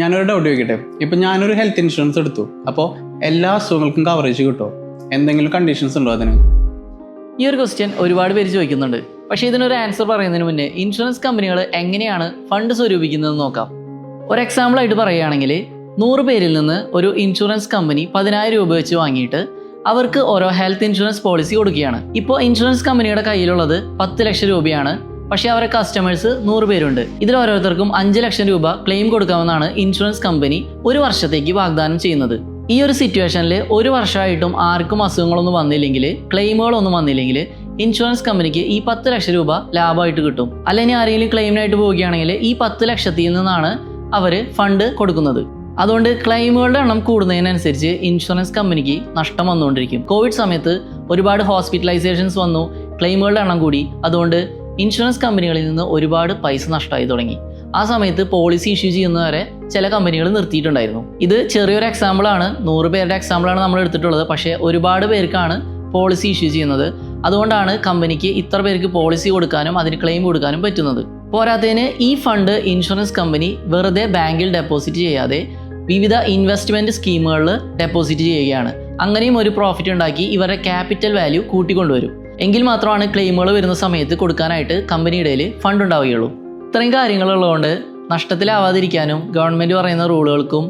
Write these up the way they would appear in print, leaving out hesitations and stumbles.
ഞാനൊരു ഡൗട്ട് ചോദിക്കട്ടെ. ഇപ്പം ഞാനൊരു ഹെൽത്ത് ഇൻഷുറൻസ് എടുത്തു, അപ്പോൾ എല്ലാ അസുഖങ്ങൾക്കും കവറേജ് കിട്ടുമോ? എന്തെങ്കിലും കണ്ടീഷൻസ് ഉണ്ടോ അതിന്? ഈ ഒരു ക്വസ്റ്റ്യൻ ഒരുപാട് പേര് ചോദിക്കുന്നുണ്ട്. പക്ഷേ ഇതിനൊരു ആൻസർ പറയുന്നതിന് മുന്നേ ഇൻഷുറൻസ് കമ്പനികൾ എങ്ങനെയാണ് ഫണ്ട് സ്വരൂപിക്കുന്നതെന്ന് നോക്കാം. ഒരു എക്സാമ്പിളായിട്ട് പറയുകയാണെങ്കിൽ 100 പേരിൽ നിന്ന് ഒരു ഇൻഷുറൻസ് കമ്പനി 10,000 രൂപ വെച്ച് വാങ്ങിയിട്ട് അവർക്ക് ഓരോ ഹെൽത്ത് ഇൻഷുറൻസ് പോളിസി കൊടുക്കുകയാണ്. ഇപ്പോൾ ഇൻഷുറൻസ് കമ്പനിയുടെ കയ്യിലുള്ളത് 10 ലക്ഷം രൂപയാണ്. പക്ഷേ അവരുടെ കസ്റ്റമേഴ്സ് 100 പേരുണ്ട്. ഇതിൽ ഓരോരുത്തർക്കും 5 ലക്ഷം രൂപ ക്ലെയിം കൊടുക്കാമെന്നാണ് ഇൻഷുറൻസ് കമ്പനി ഒരു വർഷത്തേക്ക് വാഗ്ദാനം ചെയ്യുന്നത്. ഈ ഒരു സിറ്റുവേഷനിൽ ഒരു വർഷമായിട്ടും ആർക്കും അസുഖങ്ങളൊന്നും വന്നില്ലെങ്കിൽ, ക്ലെയിമുകളൊന്നും വന്നില്ലെങ്കിൽ ഇൻഷുറൻസ് കമ്പനിക്ക് ഈ 10 ലക്ഷം രൂപ ലാഭമായിട്ട് കിട്ടും. അല്ലെങ്കിൽ ആരെങ്കിലും ക്ലെയിമിനായിട്ട് പോവുകയാണെങ്കിൽ ഈ 10 ലക്ഷത്തിൽ നിന്നാണ് അവർ ഫണ്ട് കൊടുക്കുന്നത്. അതുകൊണ്ട് ക്ലെയിമുകളുടെ എണ്ണം കൂടുന്നതിനനുസരിച്ച് ഇൻഷുറൻസ് കമ്പനിക്ക് നഷ്ടം വന്നുകൊണ്ടിരിക്കും. കോവിഡ് സമയത്ത് ഒരുപാട് ഹോസ്പിറ്റലൈസേഷൻസ് വന്നു, ക്ലെയിമുകളുടെ എണ്ണം കൂടി. അതുകൊണ്ട് ഇൻഷുറൻസ് കമ്പനികളിൽ നിന്ന് ഒരുപാട് പൈസ നഷ്ടമായി തുടങ്ങി. ആ സമയത്ത് പോളിസി ഇഷ്യൂ ചെയ്യുന്നവരെ ചില കമ്പനികൾ നിർത്തിയിട്ടുണ്ടായിരുന്നു. ഇത് ചെറിയൊരു എക്സാമ്പിളാണ്, 100 പേരുടെ എക്സാമ്പിളാണ് നമ്മൾ എടുത്തിട്ടുള്ളത്. പക്ഷേ ഒരുപാട് പേർക്കാണ് പോളിസി ഇഷ്യൂ ചെയ്യുന്നത്. അതുകൊണ്ടാണ് കമ്പനിക്ക് ഇത്ര പേർക്ക് പോളിസി കൊടുക്കാനും അതിന് ക്ലെയിം കൊടുക്കാനും പറ്റുന്നത്. പോരാത്തതിന് ഈ ഫണ്ട് ഇൻഷുറൻസ് കമ്പനി വെറുതെ ബാങ്കിൽ ഡെപ്പോസിറ്റ് ചെയ്യാതെ വിവിധ ഇൻവെസ്റ്റ്മെൻറ്റ് സ്കീമുകളിൽ ഡെപ്പോസിറ്റ് ചെയ്യുകയാണ്. അങ്ങനെയും ഒരു പ്രോഫിറ്റ് ഉണ്ടാക്കി ഇവരുടെ ക്യാപിറ്റൽ വാല്യൂ കൂട്ടിക്കൊണ്ടുവരും. എങ്കിൽ മാത്രമാണ് ക്ലെയിമുകൾ വരുന്ന സമയത്ത് കൊടുക്കാനായിട്ട് കമ്പനിയുടെ ഫണ്ട് ഉണ്ടാവുകയുള്ളൂ. ഇത്രയും കാര്യങ്ങളുള്ളതുകൊണ്ട് നഷ്ടത്തിലാവാതിരിക്കാനും ഗവൺമെൻറ് പറയുന്ന റൂളുകൾക്കും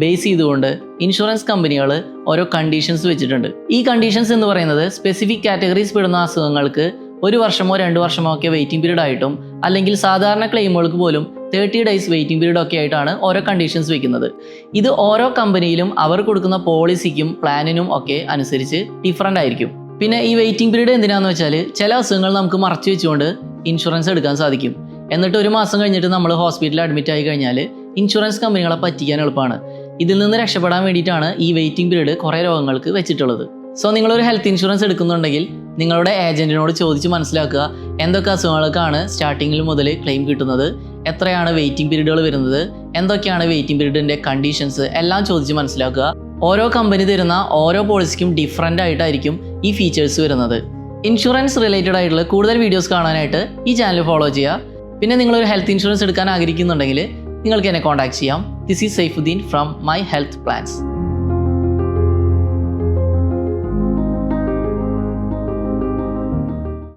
ബേസ് ചെയ്തുകൊണ്ട് ഇൻഷുറൻസ് കമ്പനികൾ ഓരോ കണ്ടീഷൻസ് വെച്ചിട്ടുണ്ട്. ഈ കണ്ടീഷൻസ് എന്ന് പറയുന്നത് സ്പെസിഫിക് കാറ്റഗറീസ് പെടുന്ന അസുഖങ്ങൾക്ക് 1 വർഷമോ 2 വർഷമോ ഒക്കെ വെയിറ്റിംഗ് പീരീഡ് ആയിട്ടും, അല്ലെങ്കിൽ സാധാരണ ക്ലെയിമുകൾക്ക് പോലും 30 ഡേയ്സ് വെയിറ്റിംഗ് പീരീഡ് ഒക്കെ ആയിട്ടാണ് ഓരോ കണ്ടീഷൻസ് വെക്കുന്നത്. ഇത് ഓരോ കമ്പനിയിലും അവർ കൊടുക്കുന്ന പോളിസിക്കും പ്ലാനിനും ഒക്കെ അനുസരിച്ച് ഡിഫറൻ്റ് ആയിരിക്കും. പിന്നെ ഈ വെയിറ്റിംഗ് പീരീഡ് എന്തിനാണെന്ന് വെച്ചാൽ ചില അസുഖങ്ങൾ നമുക്ക് മറച്ചു വെച്ചുകൊണ്ട് ഇൻഷുറൻസ് എടുക്കാൻ സാധിക്കും. എന്നിട്ട് 1 മാസം കഴിഞ്ഞിട്ട് നമ്മൾ ഹോസ്പിറ്റലിൽ അഡ്മിറ്റ് ആയി കഴിഞ്ഞാൽ ഇൻഷുറൻസ് കമ്പനികളെ പറ്റിക്കാൻ എളുപ്പമാണ്. ഇതിൽ നിന്ന് രക്ഷപ്പെടാൻ വേണ്ടിയിട്ടാണ് ഈ വെയിറ്റിംഗ് പീരീഡ് കുറേ രോഗങ്ങൾക്ക് വെച്ചിട്ടുള്ളത്. സോ നിങ്ങളൊരു ഹെൽത്ത് ഇൻഷുറൻസ് എടുക്കുന്നുണ്ടെങ്കിൽ നിങ്ങളുടെ ഏജൻറ്റിനോട് ചോദിച്ച് മനസ്സിലാക്കുക എന്തൊക്കെ അസുഖങ്ങൾക്കാണ് സ്റ്റാർട്ടിങ്ങിൽ മുതൽ ക്ലെയിം കിട്ടുന്നത്, എത്രയാണ് വെയിറ്റിംഗ് പീരീഡുകൾ വരുന്നത്, എന്തൊക്കെയാണ് വെയിറ്റിംഗ് പീരീഡിൻ്റെ കണ്ടീഷൻസ് എല്ലാം ചോദിച്ച് മനസ്സിലാക്കുക. ഓരോ കമ്പനി തരുന്ന ഓരോ പോളിസിക്കും ഡിഫറൻ്റ് ആയിട്ടായിരിക്കും ഈ ഫീച്ചേഴ്സ് വരുന്നത്. ഇൻഷുറൻസ് റിലേറ്റഡ് ആയിട്ടുള്ള കൂടുതൽ വീഡിയോസ് കാണാനായിട്ട് ഈ ചാനൽ ഫോളോ ചെയ്യുക. പിന്നെ നിങ്ങളൊരു ഹെൽത്ത് ഇൻഷുറൻസ് എടുക്കാൻ ആഗ്രഹിക്കുന്നുണ്ടെങ്കിൽ നിങ്ങൾക്ക് എന്നെ കോൺടാക്ട് ചെയ്യാം. This is Saifuddin from my health plans.